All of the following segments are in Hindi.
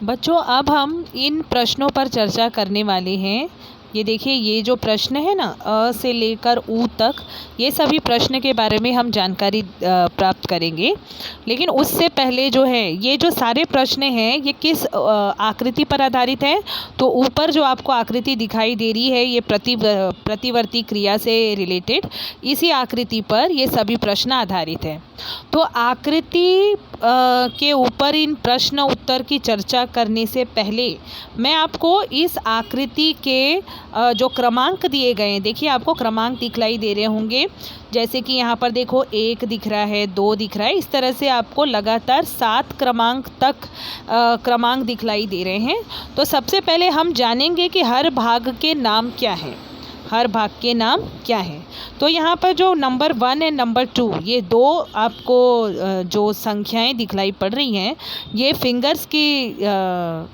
बच्चों, अब हम इन प्रश्नों पर चर्चा करने वाले हैं। ये देखिए, ये जो प्रश्न है ना, अ से लेकर ऊ तक, ये सभी प्रश्न के बारे में हम जानकारी प्राप्त करेंगे। लेकिन उससे पहले जो है, ये जो सारे प्रश्न हैं, ये किस आकृति पर आधारित है? तो ऊपर जो आपको आकृति दिखाई दे रही है, ये प्रतिवर्ती क्रिया से रिलेटेड, इसी आकृति पर ये सभी प्रश्न आधारित है। तो आकृति के ऊपर इन प्रश्न उत्तर की चर्चा करने से पहले मैं आपको इस आकृति के जो क्रमांक दिए गए हैं, देखिए आपको क्रमांक दिखलाई दे रहे होंगे। जैसे कि यहाँ पर देखो 1 दिख रहा है, 2 दिख रहा है, इस तरह से आपको लगातार 7 क्रमांक तक क्रमांक दिखलाई दे रहे हैं। तो सबसे पहले हम जानेंगे कि हर भाग के नाम क्या है। हर भाग के नाम क्या है? तो यहाँ पर जो नंबर 1 है, नंबर 2, ये दो आपको जो संख्याएं दिखलाई पड़ रही हैं, ये फिंगर्स के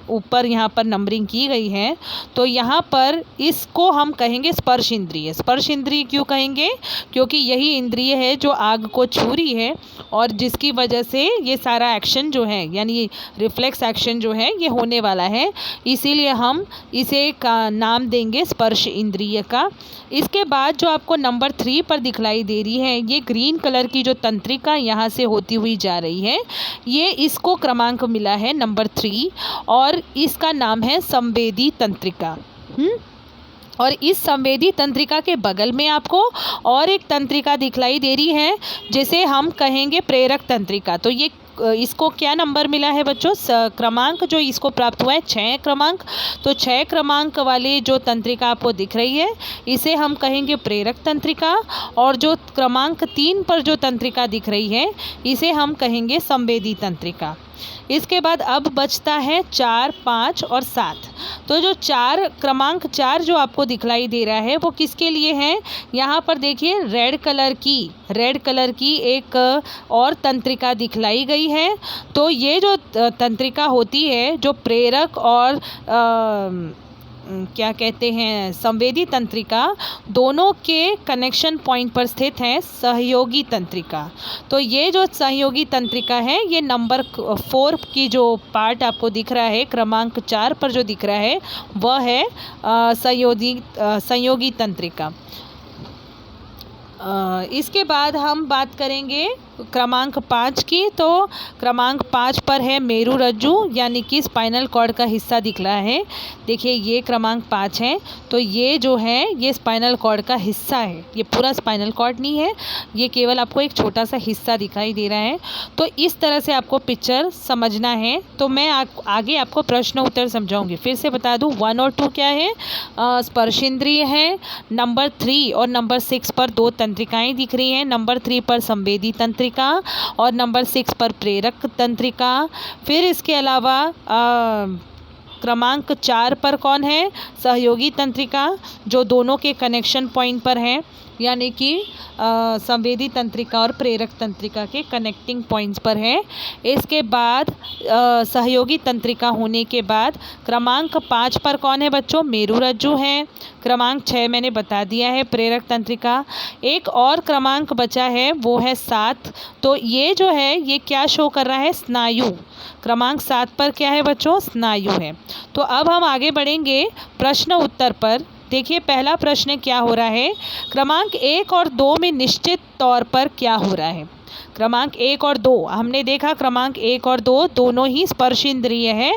ऊपर यहाँ पर नंबरिंग की गई है। तो यहाँ पर इसको हम कहेंगे स्पर्श इंद्रिय। स्पर्श इंद्रिय क्यों कहेंगे? क्योंकि यही इंद्रिय है जो आग को छू रही है और जिसकी वजह से ये सारा एक्शन जो है, यानी रिफ्लेक्स एक्शन जो है, ये होने वाला है। इसीलिए हम इसे का नाम देंगे स्पर्श इंद्रिय का। इसके बाद जो आपको नंबर 3 पर दिखलाई दे रही है, ये ग्रीन कलर की जो तंत्रिका यहाँ से होती हुई जा रही है, ये इसको क्रमांक मिला है नंबर 3 और इसका नाम है संवेदी तंत्रिका। और इस संवेदी तंत्रिका के बगल में आपको और एक तंत्रिका दिखलाई दे रही है, जिसे हम कहेंगे प्रेरक तंत्रिका। तो ये इसको क्या नंबर मिला है बच्चों? क्रमांक जो इसको प्राप्त हुआ है 6 क्रमांक। तो 6 क्रमांक वाली जो तंत्रिका आपको दिख रही है, इसे हम कहेंगे प्रेरक तंत्रिका। और जो क्रमांक 3 पर जो तंत्रिका दिख रही है, इसे हम कहेंगे संवेदी तंत्रिका। इसके बाद अब बचता है 4, 5 और 7। तो जो क्रमांक 4 जो आपको दिखलाई दे रहा है, वो किसके लिए है? यहाँ पर देखिए रेड कलर की एक और तंत्रिका दिखलाई गई है। तो ये जो तंत्रिका होती है, जो प्रेरक और क्या कहते हैं, संवेदी तंत्रिका, दोनों के कनेक्शन पॉइंट पर स्थित है सहयोगी तंत्रिका। तो ये जो सहयोगी तंत्रिका है, ये नंबर 4 की जो पार्ट आपको दिख रहा है, क्रमांक 4 पर जो दिख रहा है, वह है संयोगी तंत्रिका। इसके बाद हम बात करेंगे क्रमांक 5 की। तो क्रमांक 5 पर है मेरु रज्जु, यानी कि स्पाइनल कॉर्ड का हिस्सा दिख रहा है। देखिए ये क्रमांक 5 है। तो ये जो है, ये स्पाइनल कॉर्ड का हिस्सा है, ये पूरा स्पाइनल कॉर्ड नहीं है, ये केवल आपको एक छोटा सा हिस्सा दिखाई दे रहा है। तो इस तरह से आपको पिक्चर समझना है। तो मैं आगे आपको प्रश्न उत्तर समझाऊंगी। फिर से बता दूं, 1 और 2 क्या है? स्पर्शेंद्रिय है। नंबर 3 और नंबर 6 पर 2 तंत्रिकाएं दिख रही हैं। नंबर 3 पर संवेदी तंत्रिका और नंबर 6 पर प्रेरक तंत्रिका। फिर इसके अलावा क्रमांक 4 पर कौन है? सहयोगी तंत्रिका, जो दोनों के कनेक्शन पॉइंट पर है, यानी कि संवेदी तंत्रिका और प्रेरक तंत्रिका के कनेक्टिंग पॉइंट्स पर है। इसके बाद सहयोगी तंत्रिका होने के बाद क्रमांक 5 पर कौन है बच्चों? मेरु रज्जु है। क्रमांक 6 मैंने बता दिया है, प्रेरक तंत्रिका। एक और क्रमांक बचा है, वो है 7। तो ये जो है, ये क्या शो कर रहा है? स्नायु। क्रमांक 7 पर क्या है बच्चों? स्नायु है। तो अब हम आगे बढ़ेंगे प्रश्न उत्तर पर। देखिए पहला प्रश्न क्या हो रहा है, क्रमांक 1 और 2 में निश्चित तौर पर क्या हो रहा है? क्रमांक 1 और 2 हमने देखा, क्रमांक 1 और 2 दोनों ही स्पर्शेंद्रिय है।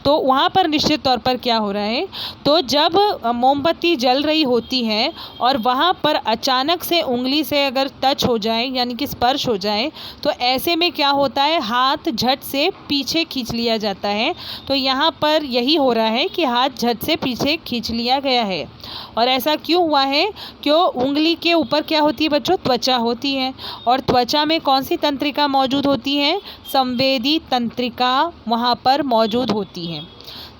तो वहाँ पर निश्चित तौर पर क्या हो रहा है? तो जब मोमबत्ती जल रही होती है और वहाँ पर अचानक से उंगली से अगर टच हो जाए, यानी कि स्पर्श हो जाए, तो ऐसे में क्या होता है? हाथ झट से पीछे खींच लिया जाता है। तो यहाँ पर यही हो रहा है कि हाथ झट से पीछे खींच लिया गया है। और ऐसा क्यों हुआ है? क्यों? उंगली के ऊपर क्या होती है बच्चों? त्वचा होती है। और त्वचा में कौन सी तंत्रिका मौजूद होती है? संवेदी तंत्रिका वहाँ पर मौजूद होती है।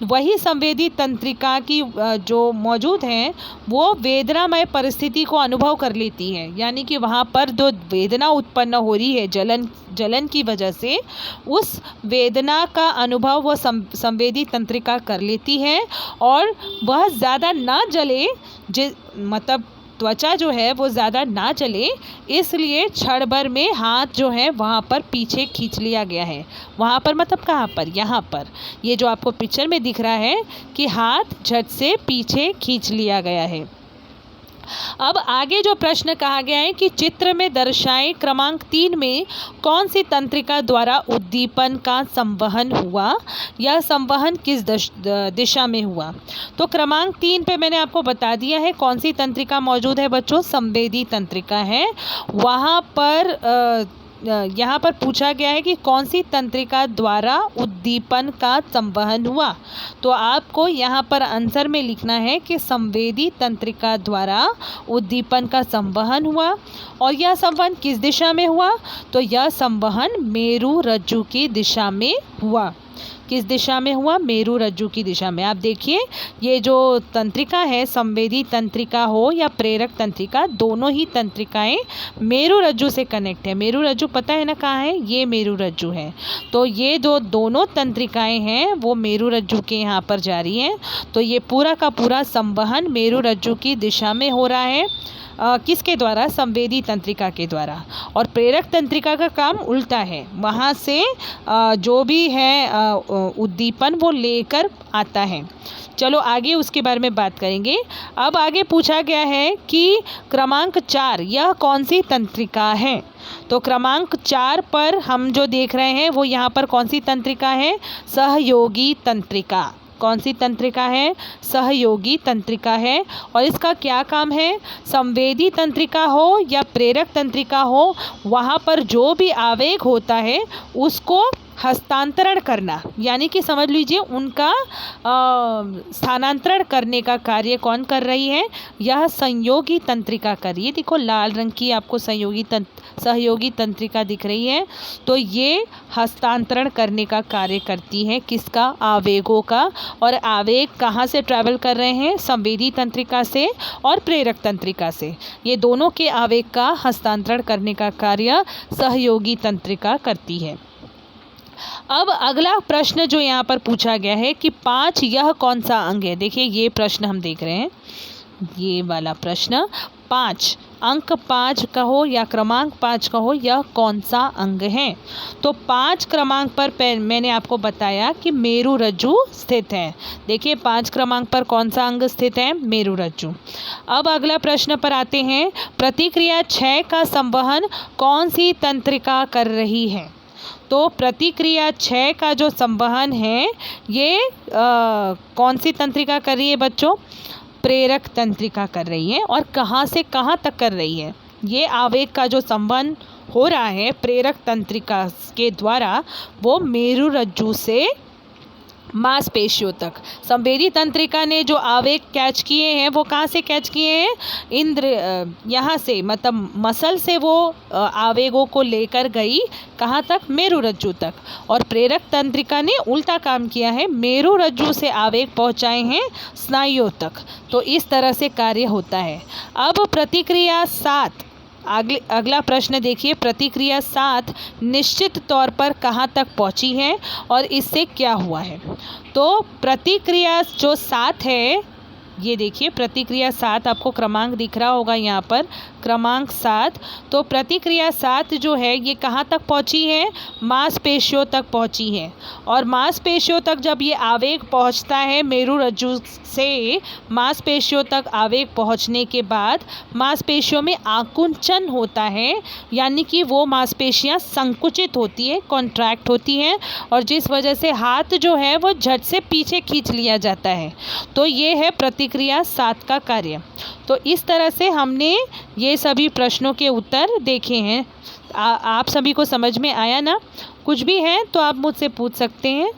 वही संवेदी तंत्रिका की जो मौजूद हैं, वो वेदनामय परिस्थिति को अनुभव कर लेती है। यानी कि वहाँ पर जो वेदना उत्पन्न हो रही है जलन की वजह से, उस वेदना का अनुभव वह संवेदी तंत्रिका कर लेती है। और वह ज़्यादा ना जले, मतलब त्वचा जो है वो ज़्यादा ना चले, इसलिए क्षण भर में हाथ जो है वहाँ पर पीछे खींच लिया गया है। वहाँ पर मतलब कहाँ पर? यहाँ पर। ये जो आपको पिक्चर में दिख रहा है कि हाथ झट से पीछे खींच लिया गया है। अब आगे जो प्रश्न कहा गया है कि चित्र में दर्शाए क्रमांक 3 में कौन सी तंत्रिका द्वारा उद्दीपन का संवहन हुआ, यह संवहन किस दिशा में हुआ। तो क्रमांक 3 पे मैंने आपको बता दिया है कौन सी तंत्रिका मौजूद है बच्चों, संवेदी तंत्रिका है। वहाँ पर यहाँ पर पूछा गया है कि कौन सी तंत्रिका द्वारा उद्दीपन का संवहन हुआ। तो आपको यहाँ पर आंसर में लिखना है कि संवेदी तंत्रिका द्वारा उद्दीपन का संवहन हुआ। और यह संवहन किस दिशा में हुआ? तो यह संवहन मेरु रज्जु की दिशा में हुआ। किस दिशा में हुआ? मेरु रज्जु की दिशा में। आप देखिए ये जो तंत्रिका है, संवेदी तंत्रिका हो या प्रेरक तंत्रिका, दोनों ही तंत्रिकाएं मेरु रज्जु से कनेक्ट है। मेरु रज्जु पता है ना कहाँ है? ये मेरु रज्जु है। तो ये जो दोनों तंत्रिकाएं हैं वो मेरु रज्जु के यहाँ पर जा रही हैं। तो ये पूरा का पूरा संवहन मेरु रज्जु की दिशा में हो रहा है। किसके द्वारा? संवेदी तंत्रिका के द्वारा। और प्रेरक तंत्रिका का काम उल्टा है, वहाँ से जो भी है उद्दीपन वो लेकर आता है। चलो आगे उसके बारे में बात करेंगे। अब आगे पूछा गया है कि क्रमांक 4 यह कौन सी तंत्रिका है। तो क्रमांक 4 पर हम जो देख रहे हैं वो यहाँ पर कौन सी तंत्रिका है? सहयोगी तंत्रिका। कौन सी तंत्रिका है? सहयोगी तंत्रिका है। और इसका क्या काम है? संवेदी तंत्रिका हो या प्रेरक तंत्रिका हो, वहाँ पर जो भी आवेग होता है उसको हस्तांतरण करना, यानी कि समझ लीजिए उनका स्थानांतरण करने का कार्य कौन कर रही है? यह संयोगी तंत्रिका कर रही है। देखो लाल रंग की आपको सहयोगी तंत्रिका दिख रही है। तो ये हस्तांतरण करने का कार्य करती है। किसका? आवेगों का। और आवेग कहाँ से ट्रैवल कर रहे हैं? संवेदी तंत्रिका से और प्रेरक तंत्रिका से। ये दोनों के आवेग का हस्तांतरण करने का कार्य सहयोगी तंत्रिका करती है। अब अगला प्रश्न जो यहाँ पर पूछा गया है कि 5 यह कौन सा अंग है। देखिए ये प्रश्न हम देख रहे हैं, ये वाला प्रश्न 5 अंक 5 कहो या क्रमांक 5 कहो, यह कौन सा अंग है। तो 5 क्रमांक पर मैंने आपको बताया कि मेरु रज्जु स्थित है। देखिए 5 क्रमांक पर कौन सा अंग स्थित है? मेरु रज्जु। अब अगला प्रश्न पर आते हैं, प्रतिक्रिया 6 का संवहन कौन सी तंत्रिका कर रही है। तो प्रतिक्रिया 6 का जो संवहन है ये कौन सी तंत्रिका कर रही है बच्चों? प्रेरक तंत्रिका कर रही है। और कहाँ से कहाँ तक कर रही है? ये आवेग का जो संवहन हो रहा है प्रेरक तंत्रिका के द्वारा वो मेरु रज्जु से मांसपेशियों तक। संवेदी तंत्रिका ने जो आवेग कैच किए हैं वो कहाँ से कैच किए हैं? यहाँ से, मतलब मसल से वो आवेगों को लेकर गई कहाँ तक? मेरु रज्जु तक। और प्रेरक तंत्रिका ने उल्टा काम किया है, मेरु रज्जु से आवेग पहुँचाए हैं स्नायुओं तक। तो इस तरह से कार्य होता है। अब प्रतिक्रिया 7, अगला प्रश्न देखिए, प्रतिक्रिया 7 निश्चित तौर पर कहाँ तक पहुँची है और इससे क्या हुआ है। तो प्रतिक्रिया जो 7 है, ये देखिए प्रतिक्रिया 7 आपको क्रमांक दिख रहा होगा यहाँ पर, क्रमांक 7। तो प्रतिक्रिया 7 जो है ये कहाँ तक पहुँची है? मांसपेशियों तक पहुँची है। और मांसपेशियों तक जब ये आवेग पहुँचता है मेरु रज्जु से, मांसपेशियों तक आवेग पहुँचने के बाद मांसपेशियों में आकुंचन होता है, यानी कि वो मांसपेशियाँ संकुचित होती है, कॉन्ट्रैक्ट होती हैं, और जिस वजह से हाथ जो है वो झट से पीछे खींच लिया जाता है। तो ये है प्रतिक्रिया 7 का कार्य। तो इस तरह से हमने ये सभी प्रश्नों के उत्तर देखे हैं। आप सभी को समझ में आया ना? कुछ भी है तो आप मुझसे पूछ सकते हैं।